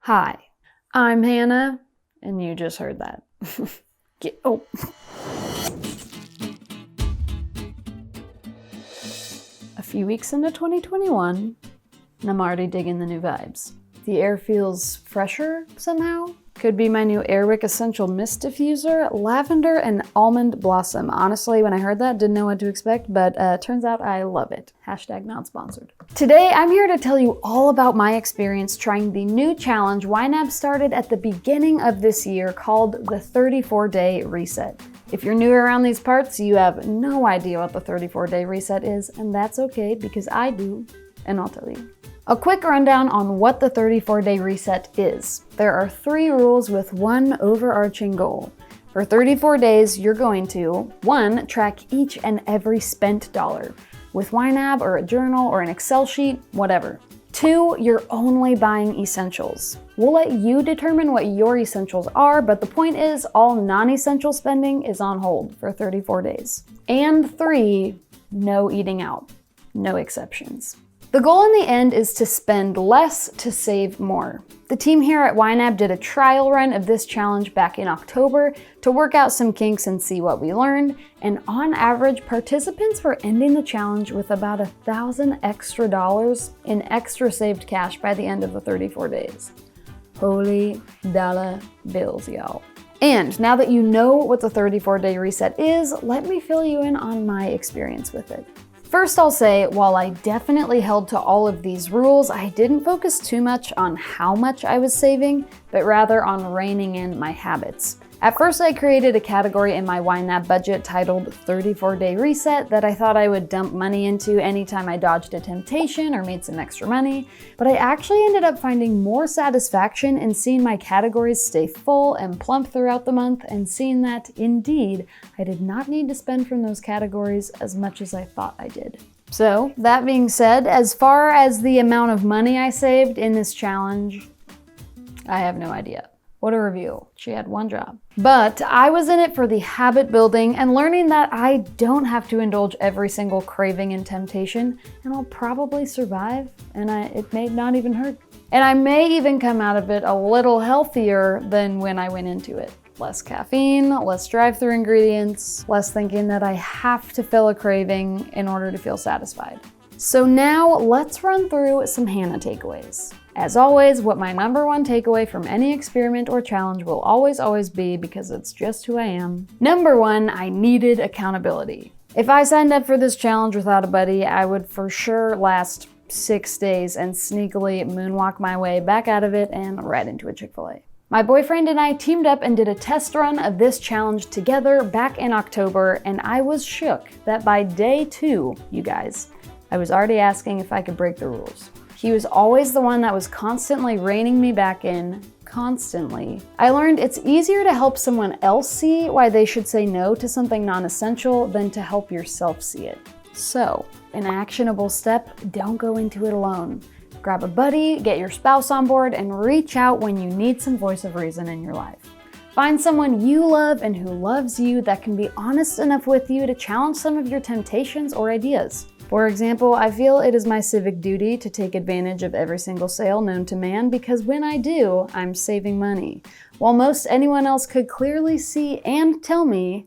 Hi, I'm Hannah, and you just heard that. A few weeks into 2021, and I'm already digging the new vibes. The air feels fresher somehow. Could be my new Airwick Essential Mist Diffuser, lavender and almond blossom. Honestly, when I heard that, didn't know what to expect, but turns out I love it. Hashtag not sponsored. Today, I'm here to tell you all about my experience trying the new challenge YNAB started at the beginning of this year called the 34-Day Reset. If you're new around these parts, you have no idea what the 34-Day Reset is, and that's okay because I do, and I'll tell you. A quick rundown on what the 34-Day Reset is. There are 3 rules with one overarching goal. For 34 days, you're going to 1. Track each and every spent dollar with YNAB or a journal or an Excel sheet, whatever. 2. You're only buying essentials. We'll let you determine what your essentials are, but the point is all non-essential spending is on hold for 34 days. And 3. No eating out. No exceptions. The goal in the end is to spend less to save more. The team here at YNAB did a trial run of this challenge back in October to work out some kinks and see what we learned, and on average, participants were ending the challenge with about $1,000 extra in extra saved cash by the end of the 34 days. Holy dollar bills, y'all. And now that you know what the 34-Day Reset is, let me fill you in on my experience with it. First, I'll say, while I definitely held to all of these rules, I didn't focus too much on how much I was saving, but rather on reining in my habits. At first, I created a category in my YNAB budget titled 34-Day Reset that I thought I would dump money into anytime I dodged a temptation or made some extra money, but I actually ended up finding more satisfaction in seeing my categories stay full and plump throughout the month and seeing that, indeed, I did not need to spend from those categories as much as I thought I did. So, that being said, as far as the amount of money I saved in this challenge, I have no idea. What a reveal. She had one job. But I was in it for the habit building and learning that I don't have to indulge every single craving and temptation, and I'll probably survive, and it may not even hurt. And I may even come out of it a little healthier than when I went into it. Less caffeine, less drive-through ingredients, less thinking that I have to fill a craving in order to feel satisfied. So now let's run through some Hannah takeaways. As always, what my number one takeaway from any experiment or challenge will always be, because it's just who I am. Number 1, I needed accountability. If I signed up for this challenge without a buddy, I would for sure last 6 days and sneakily moonwalk my way back out of it and right into a Chick-fil-A. My boyfriend and I teamed up and did a test run of this challenge together back in October, and I was shook that by day 2, you guys, I was already asking if I could break the rules. He was always the one that was constantly reining me back in, constantly. I learned it's easier to help someone else see why they should say no to something non-essential than to help yourself see it. So, an actionable step, don't go into it alone. Grab a buddy, get your spouse on board, and reach out when you need some voice of reason in your life. Find someone you love and who loves you that can be honest enough with you to challenge some of your temptations or ideas. For example, I feel it is my civic duty to take advantage of every single sale known to man, because when I do, I'm saving money. While most anyone else could clearly see and tell me,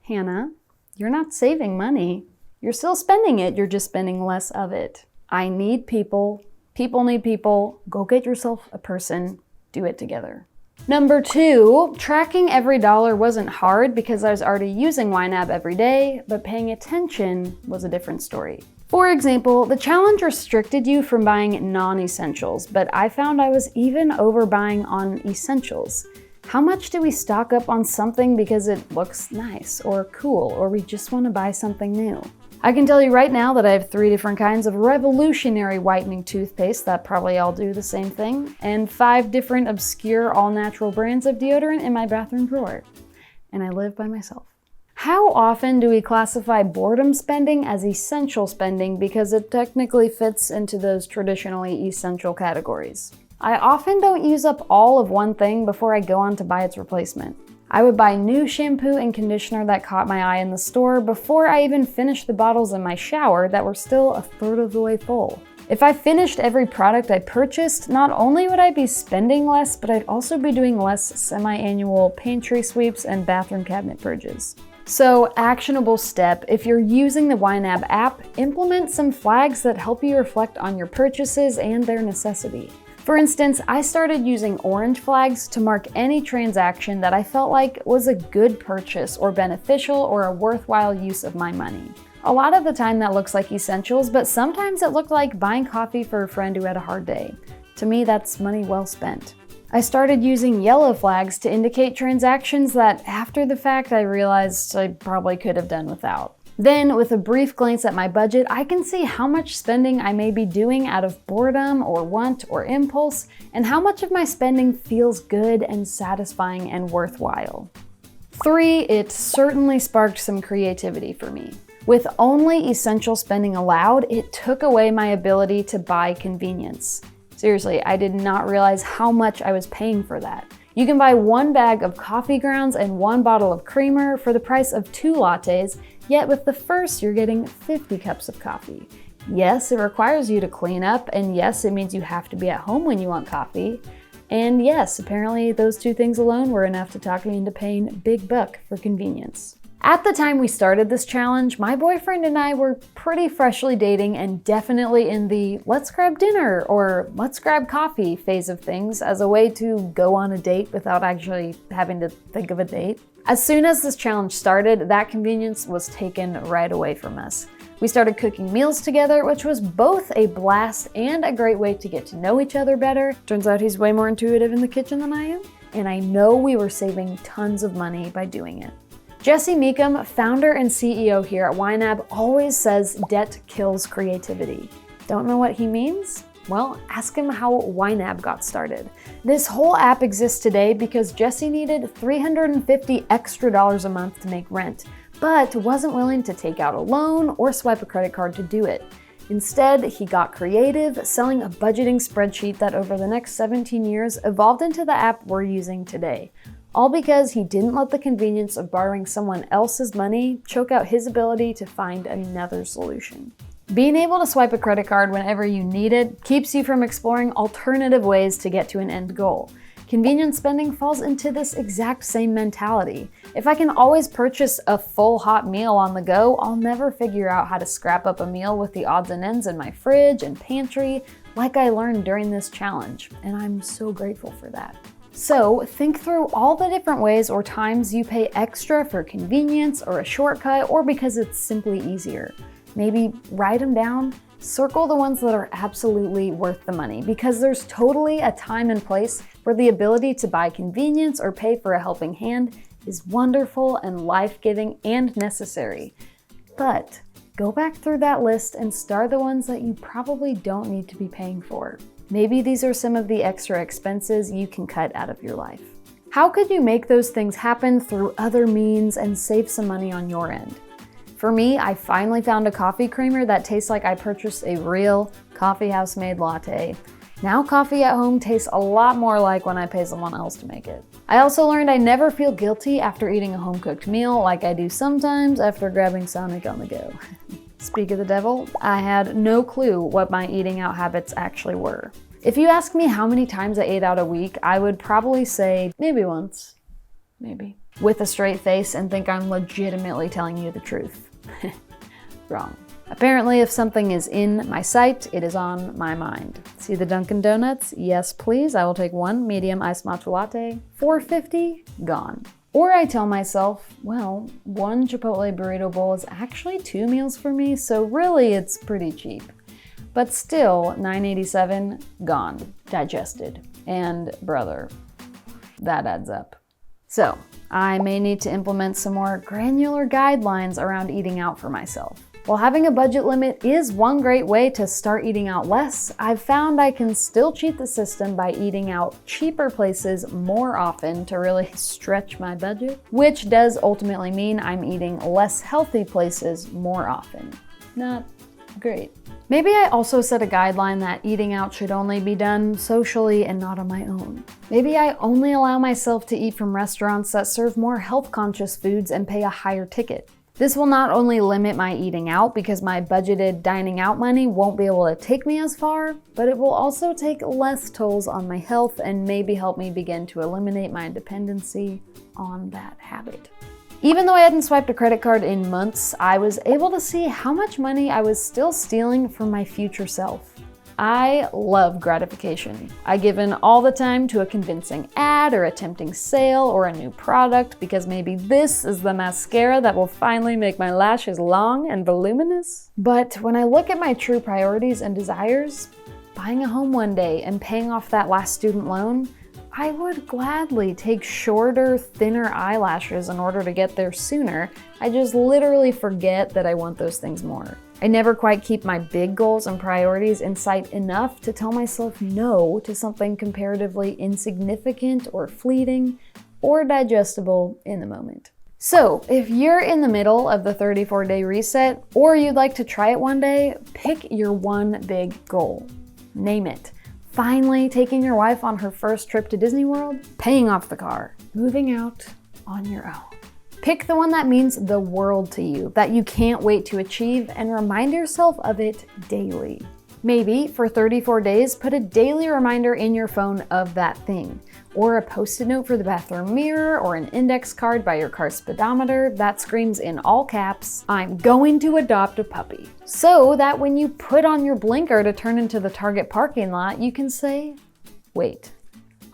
Hannah, you're not saving money. You're still spending it, you're just spending less of it. I need people. People need people. Go get yourself a person. Do it together. Number 2, tracking every dollar wasn't hard because I was already using YNAB every day, but paying attention was a different story. For example, the challenge restricted you from buying non-essentials, but I found I was even overbuying on essentials. How much do we stock up on something because it looks nice or cool, or we just want to buy something new? I can tell you right now that I have 3 different kinds of revolutionary whitening toothpaste that probably all do the same thing, and 5 different obscure all-natural brands of deodorant in my bathroom drawer. And I live by myself. How often do we classify boredom spending as essential spending because it technically fits into those traditionally essential categories? I often don't use up all of one thing before I go on to buy its replacement. I would buy new shampoo and conditioner that caught my eye in the store before I even finished the bottles in my shower that were still a third of the way full. If I finished every product I purchased, not only would I be spending less, but I'd also be doing less semi-annual pantry sweeps and bathroom cabinet purges. So, actionable step, if you're using the YNAB app, implement some flags that help you reflect on your purchases and their necessity. For instance, I started using orange flags to mark any transaction that I felt like was a good purchase or beneficial or a worthwhile use of my money. A lot of the time that looks like essentials, but sometimes it looked like buying coffee for a friend who had a hard day. To me, that's money well spent. I started using yellow flags to indicate transactions that after the fact I realized I probably could have done without. Then, with a brief glance at my budget, I can see how much spending I may be doing out of boredom or want or impulse, and how much of my spending feels good and satisfying and worthwhile. 3, it certainly sparked some creativity for me. With only essential spending allowed, it took away my ability to buy convenience. Seriously, I did not realize how much I was paying for that. You can buy 1 bag of coffee grounds and 1 bottle of creamer for the price of 2 lattes, yet with the first you're getting 50 cups of coffee. Yes, it requires you to clean up, and yes, it means you have to be at home when you want coffee. And yes, apparently those 2 things alone were enough to talk me into paying big buck for convenience. At the time we started this challenge, my boyfriend and I were pretty freshly dating and definitely in the let's grab dinner or let's grab coffee phase of things as a way to go on a date without actually having to think of a date. As soon as this challenge started, that convenience was taken right away from us. We started cooking meals together, which was both a blast and a great way to get to know each other better. Turns out he's way more intuitive in the kitchen than I am, and I know we were saving tons of money by doing it. Jesse Meekum, founder and CEO here at YNAB, always says debt kills creativity. Don't know what he means? Well, ask him how YNAB got started. This whole app exists today because Jesse needed $350 extra a month to make rent, but wasn't willing to take out a loan or swipe a credit card to do it. Instead, he got creative, selling a budgeting spreadsheet that over the next 17 years evolved into the app we're using today. All because he didn't let the convenience of borrowing someone else's money choke out his ability to find another solution. Being able to swipe a credit card whenever you need it keeps you from exploring alternative ways to get to an end goal. Convenience spending falls into this exact same mentality. If I can always purchase a full hot meal on the go, I'll never figure out how to scrap up a meal with the odds and ends in my fridge and pantry like I learned during this challenge, and I'm so grateful for that. So think through all the different ways or times you pay extra for convenience or a shortcut or because it's simply easier. Maybe write them down, circle the ones that are absolutely worth the money because there's totally a time and place where the ability to buy convenience or pay for a helping hand is wonderful and life-giving and necessary. But go back through that list and star the ones that you probably don't need to be paying for. Maybe these are some of the extra expenses you can cut out of your life. How could you make those things happen through other means and save some money on your end? For me, I finally found a coffee creamer that tastes like I purchased a real coffee house made latte. Now coffee at home tastes a lot more like when I pay someone else to make it. I also learned I never feel guilty after eating a home-cooked meal like I do sometimes after grabbing Sonic on the go. Speak of the devil, I had no clue what my eating out habits actually were. If you ask me how many times I ate out a week, I would probably say maybe once, maybe, with a straight face and think I'm legitimately telling you the truth. Wrong. Apparently, if something is in my sight, it is on my mind. See the Dunkin' Donuts? Yes, please. I will take 1 medium iced matcha latte. $4.50? Gone. Or I tell myself, well, 1 Chipotle burrito bowl is actually 2 meals for me, so really it's pretty cheap. But still, $9.87, gone, digested. And brother, that adds up. So, I may need to implement some more granular guidelines around eating out for myself. While having a budget limit is one great way to start eating out less, I've found I can still cheat the system by eating out cheaper places more often to really stretch my budget, which does ultimately mean I'm eating less healthy places more often. Not great. Maybe I also set a guideline that eating out should only be done socially and not on my own. Maybe I only allow myself to eat from restaurants that serve more health-conscious foods and pay a higher ticket. This will not only limit my eating out because my budgeted dining out money won't be able to take me as far, but it will also take less tolls on my health and maybe help me begin to eliminate my dependency on that habit. Even though I hadn't swiped a credit card in months, I was able to see how much money I was still stealing from my future self. I love gratification. I give in all the time to a convincing ad or a tempting sale or a new product because maybe this is the mascara that will finally make my lashes long and voluminous. But when I look at my true priorities and desires, buying a home one day and paying off that last student loan, I would gladly take shorter, thinner eyelashes in order to get there sooner. I just literally forget that I want those things more. I never quite keep my big goals and priorities in sight enough to tell myself no to something comparatively insignificant or fleeting or digestible in the moment. So if you're in the middle of the 34-day reset or you'd like to try it one day, pick your one big goal. Name it. Finally taking your wife on her first trip to Disney World, paying off the car, moving out on your own. Pick the one that means the world to you, that you can't wait to achieve, and remind yourself of it daily. Maybe for 34 days, put a daily reminder in your phone of that thing, or a post-it note for the bathroom mirror, or an index card by your car speedometer that screams in all caps, "I'm going to adopt a puppy." So that when you put on your blinker to turn into the Target parking lot, you can say, wait,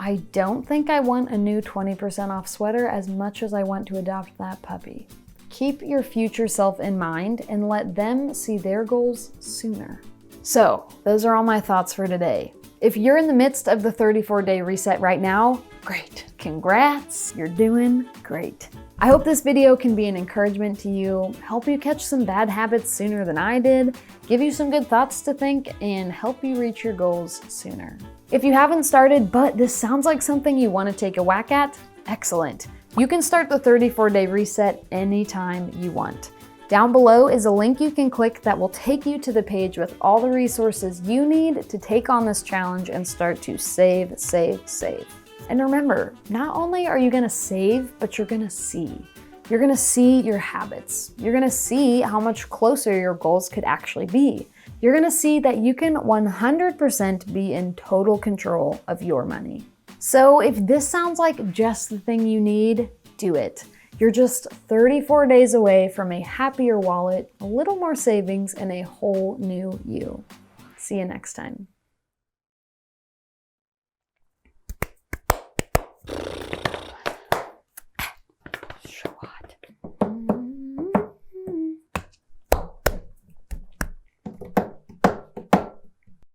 I don't think I want a new 20% off sweater as much as I want to adopt that puppy. Keep your future self in mind and let them see their goals sooner. So, those are all my thoughts for today. If you're in the midst of the 34-day reset right now, great. Congrats, you're doing great. I hope this video can be an encouragement to you, help you catch some bad habits sooner than I did, give you some good thoughts to think, and help you reach your goals sooner. If you haven't started, but this sounds like something you want to take a whack at, excellent. You can start the 34-day reset anytime you want. Down below is a link you can click that will take you to the page with all the resources you need to take on this challenge and start to save, save, save. And remember, not only are you gonna save, but you're gonna see. You're gonna see your habits. You're gonna see how much closer your goals could actually be. You're gonna see that you can 100% be in total control of your money. So if this sounds like just the thing you need, do it. You're just 34 days away from a happier wallet, a little more savings, and a whole new you. See you next time.